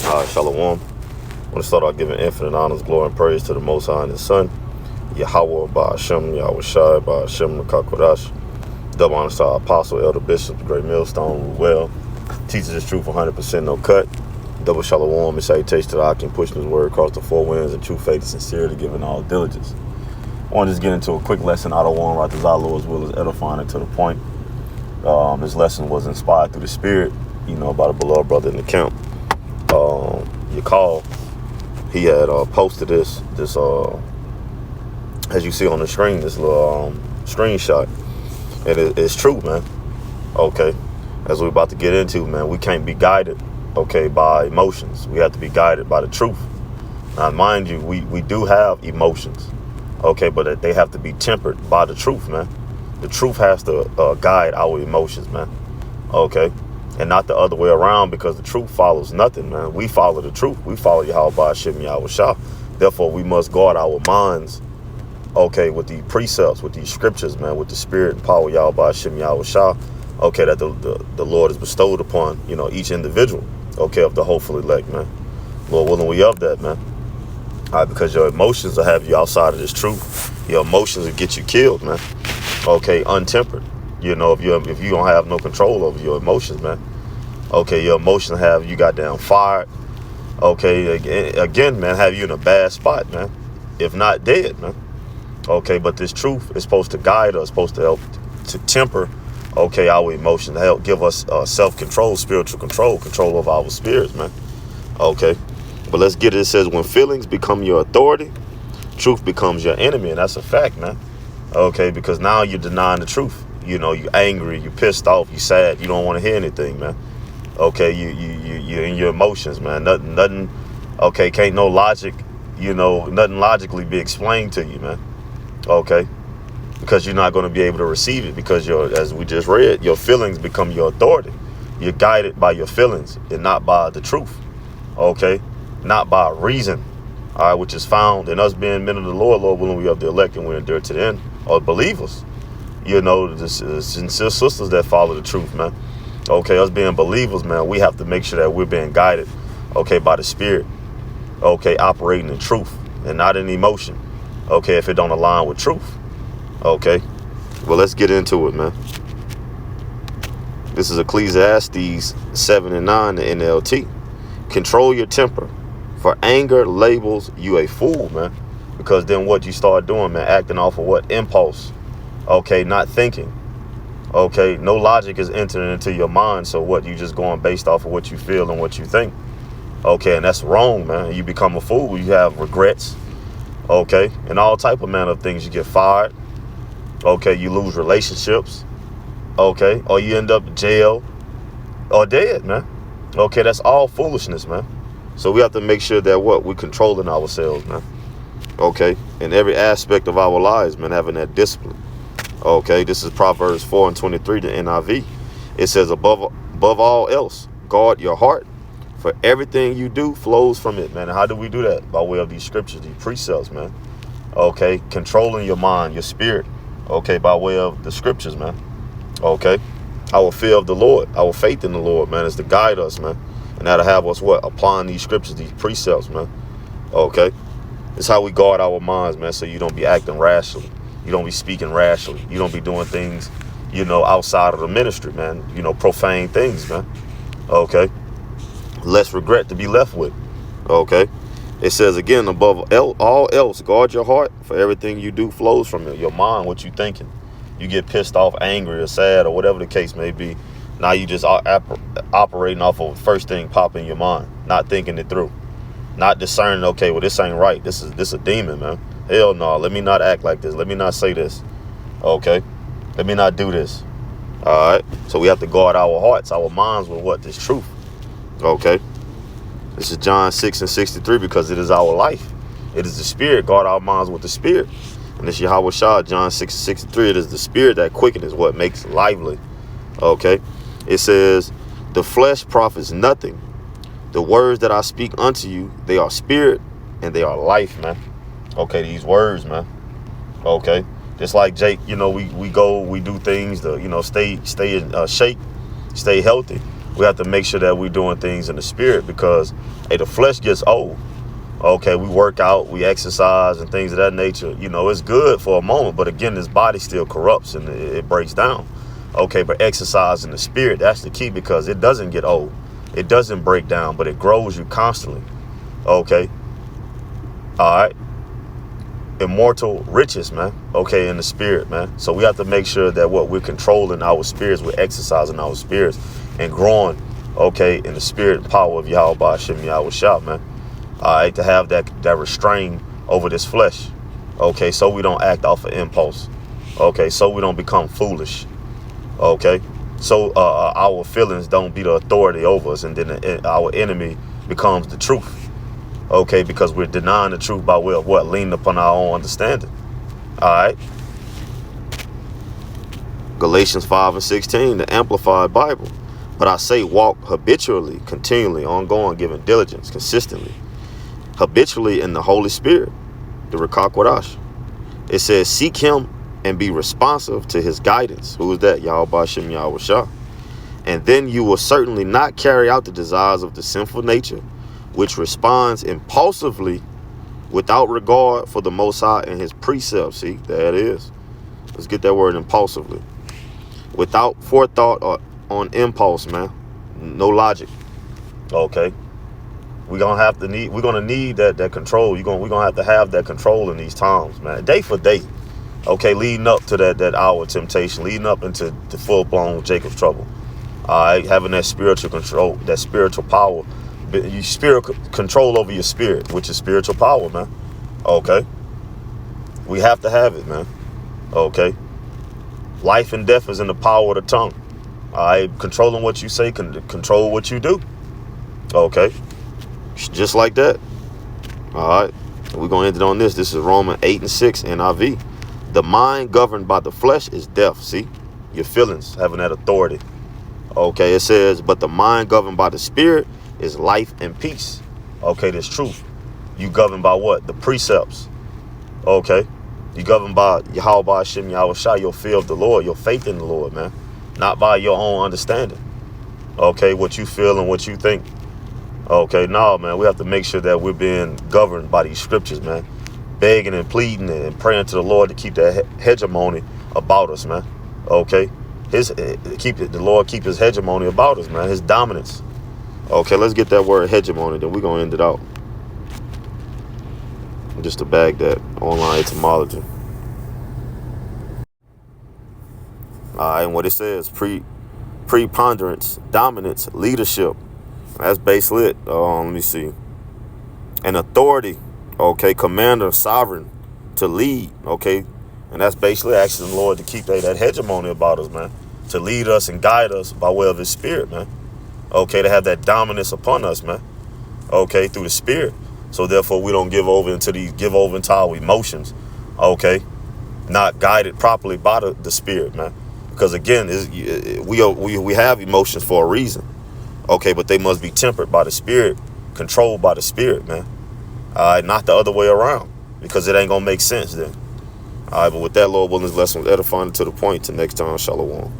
Shalom. I want to start off giving infinite honors, glory, and praise to the Most High and His Son, Yahweh, Ba'ashem, Yahweh Shai, Ba'ashem, Nakakodash. Double honors to our apostle, elder bishop, the great millstone, Ruel. Teaches this truth 100%, no cut. Double shalom and salutation to the Akim, pushing his word across the four winds in true faith and sincerity, giving all diligence. I want to just get into a quick lesson. I don't want to write the Lord's will is edifying it to the point. This lesson was inspired through the Spirit, by the beloved brother in the camp. Yakal, he had posted this as you see on the screen, this little screenshot, and it's true, man. Okay, as we're about to get into, man, we can't be guided, by emotions. We have to be guided by the truth. Now, mind you, we do have emotions, but they have to be tempered by the truth, man. The truth has to guide our emotions, man. And not the other way around, because the truth follows nothing, man. We follow the truth. We follow Yahweh Ba'ashem Yahweh Shah. Therefore, we must guard our minds, with the precepts, with these scriptures, man, with the spirit and power Yahweh Ba'ashem Yahweh Shah, that the Lord has bestowed upon, each individual, of the hopeful elect, man. Lord willing, we of that, man. All right, because your emotions will have you outside of this truth. Your emotions will get you killed, man. Untempered. If you don't have no control over your emotions, man. Your emotions have you goddamn fired. Again, man, have you in a bad spot, man. If not dead, man. But this truth is supposed to guide us, supposed to help to temper, our emotions, to help give us self-control, spiritual control of our spirits, man. But let's get it. It says, when feelings become your authority, truth becomes your enemy. And that's a fact, man. Because now you're denying the truth. You're angry, you're pissed off, you're sad, you don't want to hear anything, man. You're in your emotions, man. Nothing, can't no logic, nothing logically be explained to you, man. Because you're not going to be able to receive it, because as we just read, your feelings become your authority. You're guided by your feelings and not by the truth. Not by reason, all right, which is found in us being men of the Lord willing, we have the elect and we endure to the end, or believers. The sincere sisters that follow the truth, man. Us being believers, man, we have to make sure that we're being guided, by the Spirit, operating in truth and not in emotion, if it don't align with truth, Well, let's get into it, man. This is Ecclesiastes 7 and 9, the NLT. Control your temper, for anger labels you a fool, man. Because then what you start doing, man, acting off of what? Impulse. Not thinking. No logic is entering into your mind. So what? You just going based off of what you feel and what you think. And that's wrong, man. You become a fool. You have regrets. And all type of manner of things. You get fired. You lose relationships. Or you end up in jail or dead, man. That's all foolishness, man. So we have to make sure that we're controlling ourselves, man. In every aspect of our lives, man, having that discipline. This is Proverbs 4 and 23, the NIV. It says, above all else, guard your heart, for everything you do flows from it, man. And how do we do that? By way of these scriptures, these precepts, man. Controlling your mind, your spirit, by way of the scriptures, man. Our fear of the Lord, our faith in the Lord, man, is to guide us, man. And that'll have us, applying these scriptures, these precepts, man. It's how we guard our minds, man, so you don't be acting rashly. You don't be speaking rashly. You don't be doing things, outside of the ministry, man. Profane things, man. Less regret to be left with. It says again, above all else, guard your heart, for everything you do flows from it. Your mind, what you thinking. You get pissed off, angry, or sad, or whatever the case may be. Now you just operating off of the first thing pop in your mind, not thinking it through, not discerning. This ain't right. This a demon, man. Hell no. Let me not act like this. Let me not say this. Let me not do this. All right. So we have to guard our hearts, our minds with this truth. This is John 6 and 63, because it is our life. It is the Spirit. Guard our minds with the Spirit. And this Yahweh Shah, John 6 and 63. It is the Spirit that quickens, is what makes lively. It says, the flesh profits nothing. The words that I speak unto you, they are spirit and they are life, man. These words, man. Just like Jake, we go, we do things to, stay in shape, stay healthy. We have to make sure that we're doing things in the spirit, because hey, the flesh gets old. Okay, we work out, we exercise and things of that nature. You know, it's good for a moment, but again, this body still corrupts and it breaks down. Okay, but exercise in the spirit, that's the key, because it doesn't get old. It doesn't break down, but it grows you constantly. Okay. All right. Immortal riches, man. Okay, in the spirit, man. So we have to make sure that what we're controlling our spirits, we're exercising our spirits and growing, okay, in the spirit and power of Yahweh Hashem Yahweh Shah, man. All right, to have that restraint over this flesh. Okay, so we don't act off of impulse. Okay, so we don't become foolish. Okay, so our feelings don't be the authority over us, and then our enemy becomes the truth. Okay, because we're denying the truth by way of what? Leaning upon our own understanding. All right. Galatians 5:16, the Amplified Bible. But I say walk habitually, continually, ongoing, giving diligence, consistently, habitually in the Holy Spirit, the Rakak Wadash. It says, seek him and be responsive to his guidance. Who is that? Yahweh Shem Yahweh Shah. And then you will certainly not carry out the desires of the sinful nature, which responds impulsively without regard for the Most High and his precepts. See, there it is. Let's get that word, impulsively. Without forethought or on impulse, man. No logic. Okay. We're gonna need that control. We're gonna have that control in these times, man. Day for day. Okay, leading up to that hour of temptation, leading up into the full-blown Jacob's trouble. All right, having that spiritual control, that spiritual power. You control over your spirit, which is spiritual power, man. Okay. We have to have it, man. Okay. Life and death is in the power of the tongue. All right. Controlling what you say can control what you do. Okay. Just like that. All right. We're going to end it on this. This is Romans 8:6 NIV. The mind governed by the flesh is death. See, your feelings having that authority. Okay. It says, but the mind governed by the spirit is life and peace. Okay, that's truth. You governed by what? The precepts. Okay. You governed by Yahweh Hashem Yahweh Shah, your fear of the Lord, your faith in the Lord, man. Not by your own understanding. Okay, what you feel and what you think. Okay, no, man, we have to make sure that we're being governed by these scriptures, man. Begging and pleading and praying to the Lord to keep that hegemony about us, man. Okay. The Lord keep his hegemony about us, man. His dominance. Okay, let's get that word hegemony, then we're going to end it out. Just to bag that online etymology. All right, and what it says, preponderance, dominance, leadership. That's basically it. Let me see. An authority, okay, commander, sovereign, to lead, okay. And that's basically asking the Lord to keep that hegemony about us, man. To lead us and guide us by way of his spirit, man. Okay, to have that dominance upon us, man. Okay, through the spirit. So therefore, we don't give over into our emotions. Okay, not guided properly by the spirit, man. Because again, we have emotions for a reason. Okay, but they must be tempered by the spirit, controlled by the spirit, man. All right, not the other way around, because it ain't gonna make sense then. All right, but with that, Lord willing, this lesson was edifying to the point. Till next time, shalom.